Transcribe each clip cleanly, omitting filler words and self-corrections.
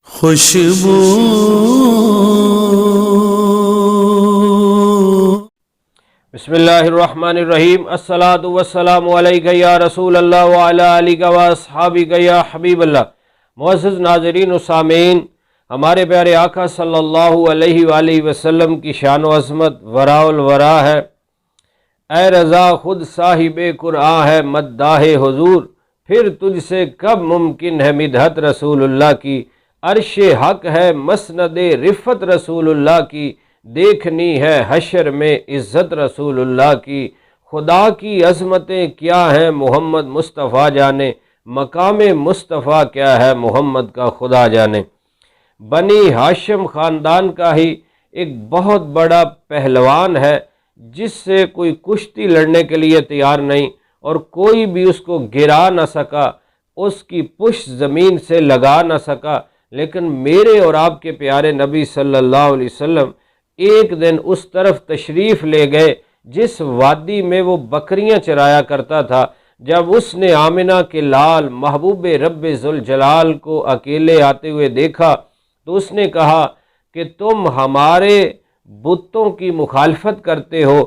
خوشبو بسم اللہ الرحمن الرحیم۔ الصلاۃ والسلام علیک یا رسول اللہ وعلی آلک و اصحابک یا حبیب اللہ۔ معزز ناظرین و سامعین، ہمارے پیارے آقا صلی اللہ علیہ وآلہ وسلم کی شان و عظمت وراء الورا ہے۔ اے رضا خود صاحب قرآن ہے مداح حضور، پھر تجھ سے کب ممکن ہے مدحت رسول اللہ کی۔ عرش حق ہے مسند رفت رسول اللہ کی، دیکھنی ہے حشر میں عزت رسول اللہ کی۔ خدا کی عظمتیں کیا ہیں محمد مصطفیٰ جانے، مقام مصطفیٰ کیا ہے محمد کا خدا جانے۔ بنی ہاشم خاندان کا ہی ایک بہت بڑا پہلوان ہے، جس سے کوئی کشتی لڑنے کے لیے تیار نہیں اور کوئی بھی اس کو گرا نہ سکا، اس کی پشت زمین سے لگا نہ سکا۔ لیکن میرے اور آپ کے پیارے نبی صلی اللہ علیہ وسلم ایک دن اس طرف تشریف لے گئے جس وادی میں وہ بکریاں چرایا کرتا تھا۔ جب اس نے آمنہ کے لال محبوب رب ذوالجلال کو اکیلے آتے ہوئے دیکھا تو اس نے کہا کہ تم ہمارے بتوں کی مخالفت کرتے ہو،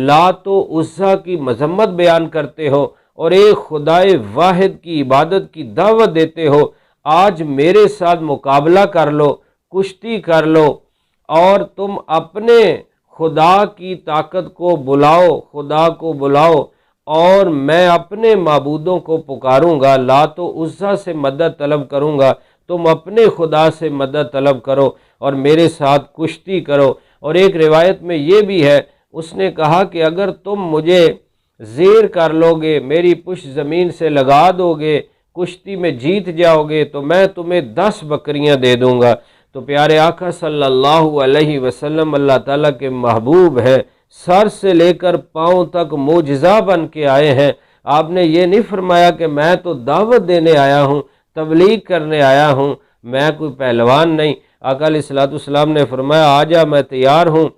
لات و عزیٰ کی مذمت بیان کرتے ہو اور ایک خدائے واحد کی عبادت کی دعوت دیتے ہو۔ آج میرے ساتھ مقابلہ کر لو، کشتی کر لو اور تم اپنے خدا کی طاقت کو بلاؤ، خدا کو بلاؤ اور میں اپنے معبودوں کو پکاروں گا، لات و عزیٰ سے مدد طلب کروں گا، تم اپنے خدا سے مدد طلب کرو اور میرے ساتھ کشتی کرو۔ اور ایک روایت میں یہ بھی ہے، اس نے کہا کہ اگر تم مجھے زیر کر لو گے، میری پشت زمین سے لگا دو گے، کشتی میں جیت جاؤ گے تو میں تمہیں 10 بکریاں دے دوں گا۔ تو پیارے آقا صلی اللہ علیہ وسلم اللہ تعالیٰ کے محبوب ہے، سر سے لے کر پاؤں تک معجزہ بن کے آئے ہیں۔ آپ نے یہ نہیں فرمایا کہ میں تو دعوت دینے آیا ہوں، تبلیغ کرنے آیا ہوں، میں کوئی پہلوان نہیں۔ آقا علیہ الصلوۃ والسلام نے فرمایا آجا میں تیار ہوں۔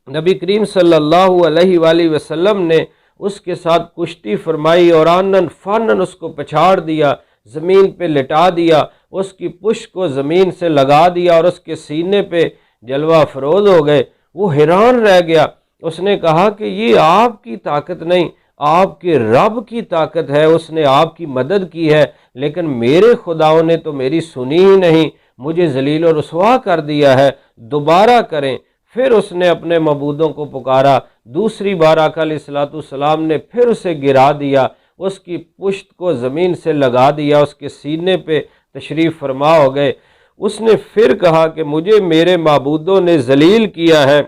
نبی کریم صلی اللہ علیہ وآلہ وسلم نے اس کے ساتھ کشتی فرمائی اور آنن فانن اس کو پچھاڑ دیا، زمین پہ لٹا دیا، اس کی پشت کو زمین سے لگا دیا اور اس کے سینے پہ جلوہ افروز ہو گئے۔ وہ حیران رہ گیا، اس نے کہا کہ یہ آپ کی طاقت نہیں، آپ کے رب کی طاقت ہے، اس نے آپ کی مدد کی ہے، لیکن میرے خداؤں نے تو میری سنی ہی نہیں، مجھے ذلیل و رسوا کر دیا ہے، دوبارہ کریں۔ پھر اس نے اپنے معبودوں کو پکارا، دوسری بار آقا علیہ الصلوۃ والسلام نے پھر اسے گرا دیا، اس کی پشت کو زمین سے لگا دیا، اس کے سینے پہ تشریف فرما ہو گئے۔ اس نے پھر کہا کہ مجھے میرے معبودوں نے ذلیل کیا ہے،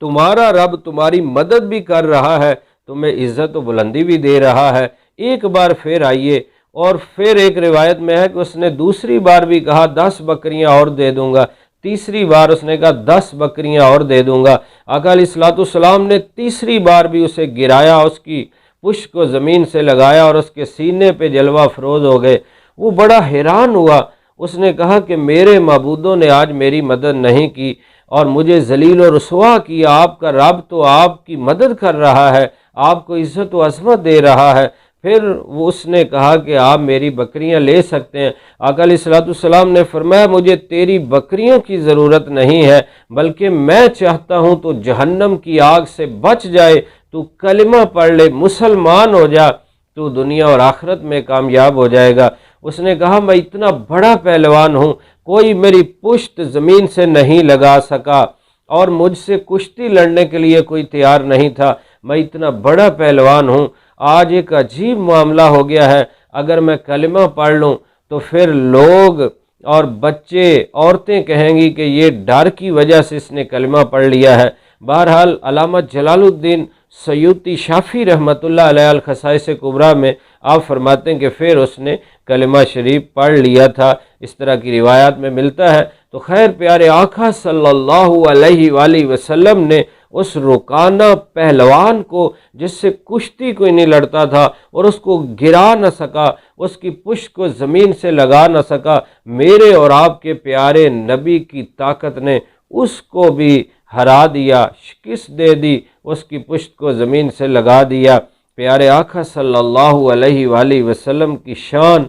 تمہارا رب تمہاری مدد بھی کر رہا ہے، تمہیں عزت و بلندی بھی دے رہا ہے، ایک بار پھر آئیے۔ اور پھر ایک روایت میں ہے کہ اس نے دوسری بار بھی کہا 10 بکریاں اور دے دوں گا، تیسری بار اس نے کہا 10 بکریاں اور دے دوں گا۔ آقا علیہ الصلوۃ والسلام نے تیسری بار بھی اسے گرایا، اس کی پشت کو زمین سے لگایا اور اس کے سینے پہ جلوہ افروز ہو گئے۔ وہ بڑا حیران ہوا، اس نے کہا کہ میرے معبودوں نے آج میری مدد نہیں کی اور مجھے ذلیل و رسوا کیا، آپ کا رب تو آپ کی مدد کر رہا ہے، آپ کو عزت و عظمت دے رہا ہے۔ پھر اس نے کہا کہ آپ میری بکریاں لے سکتے ہیں۔ آقا علیہ الصلوۃ والسلام نے فرمایا مجھے تیری بکریوں کی ضرورت نہیں ہے، بلکہ میں چاہتا ہوں تو جہنم کی آگ سے بچ جائے، تو کلمہ پڑھ لے، مسلمان ہو جا، تو دنیا اور آخرت میں کامیاب ہو جائے گا۔ اس نے کہا میں اتنا بڑا پہلوان ہوں، کوئی میری پشت زمین سے نہیں لگا سکا اور مجھ سے کشتی لڑنے کے لیے کوئی تیار نہیں تھا، میں اتنا بڑا پہلوان ہوں۔ آج ایک عجیب معاملہ ہو گیا ہے، اگر میں کلمہ پڑھ لوں تو پھر لوگ اور بچے عورتیں کہیں گی کہ یہ ڈر کی وجہ سے اس نے کلمہ پڑھ لیا ہے۔ بہرحال علامہ جلال الدین سیوطی شافعی رحمۃ اللہ علیہ الخصائص کبریٰ میں آپ فرماتے ہیں کہ پھر اس نے کلمہ شریف پڑھ لیا تھا، اس طرح کی روایات میں ملتا ہے۔ تو خیر پیارے آقا صلی اللہ علیہ وآلہ وسلم نے اس رکانہ پہلوان کو جس سے کشتی کوئی نہیں لڑتا تھا اور اس کو گرا نہ سکا، اس کی پشت کو زمین سے لگا نہ سکا، میرے اور آپ کے پیارے نبی کی طاقت نے اس کو بھی ہرا دیا، شکست دے دی، اس کی پشت کو زمین سے لگا دیا۔ پیارے آقا صلی اللہ علیہ وآلہ وسلم کی شان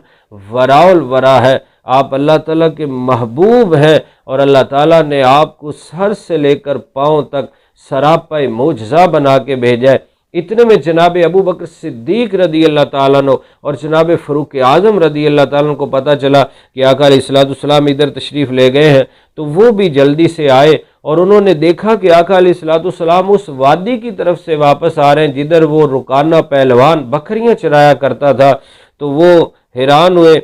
وراء الورا ہے۔ آپ اللہ تعالیٰ کے محبوب ہیں، اور اللہ تعالیٰ نے آپ کو سر سے لے کر پاؤں تک سراپا معجزہ بنا کے بھیجا ہے۔ اتنے میں جناب ابو بکر صدیق رضی اللہ تعالیٰ عنہ اور جناب فاروق اعظم رضی اللہ تعالیٰ عنہ کو پتہ چلا کہ آقا علیہ السلام ادھر تشریف لے گئے ہیں، تو وہ بھی جلدی سے آئے اور انہوں نے دیکھا کہ آقا علیہ السلام اس وادی کی طرف سے واپس آ رہے ہیں جدھر وہ رکانہ پہلوان بکریاں چرایا کرتا تھا۔ تو وہ حیران ہوئے،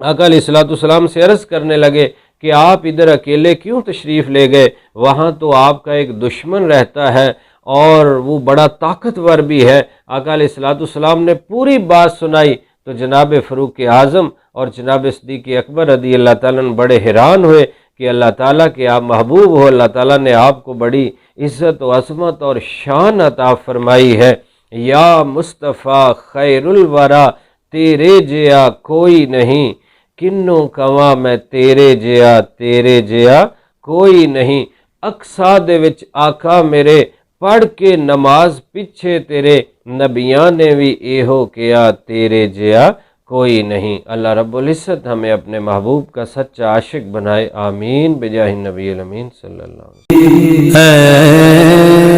آقا علیہ السلام سے عرض کرنے لگے کہ آپ ادھر اکیلے کیوں تشریف لے گئے؟ وہاں تو آپ کا ایک دشمن رہتا ہے اور وہ بڑا طاقتور بھی ہے۔ آقا علیہ السلام نے پوری بات سنائی تو جناب فاروق اعظم اور جناب صدیق اکبر رضی اللہ تعالیٰ عنہ بڑے حیران ہوئے کہ اللہ تعالیٰ کے آپ محبوب ہو، اللہ تعالیٰ نے آپ کو بڑی عزت و عظمت اور شان عطا فرمائی ہے۔ یا مصطفیٰ خیر الورا تیرے جیا کوئی نہیں، کنوں کواں میں تیرے جیا کوئی نہیں۔ اقصا دے وچ آقا میرے پڑھ کے نماز پیچھے تیرے، نبیاں نے بھی ایہو کیا تیرے جیا کوئی نہیں۔ اللہ رب العزت ہمیں اپنے محبوب کا سچا عاشق بنائے، آمین بجاہ النبی الامین صلی اللہ علیہ وسلم۔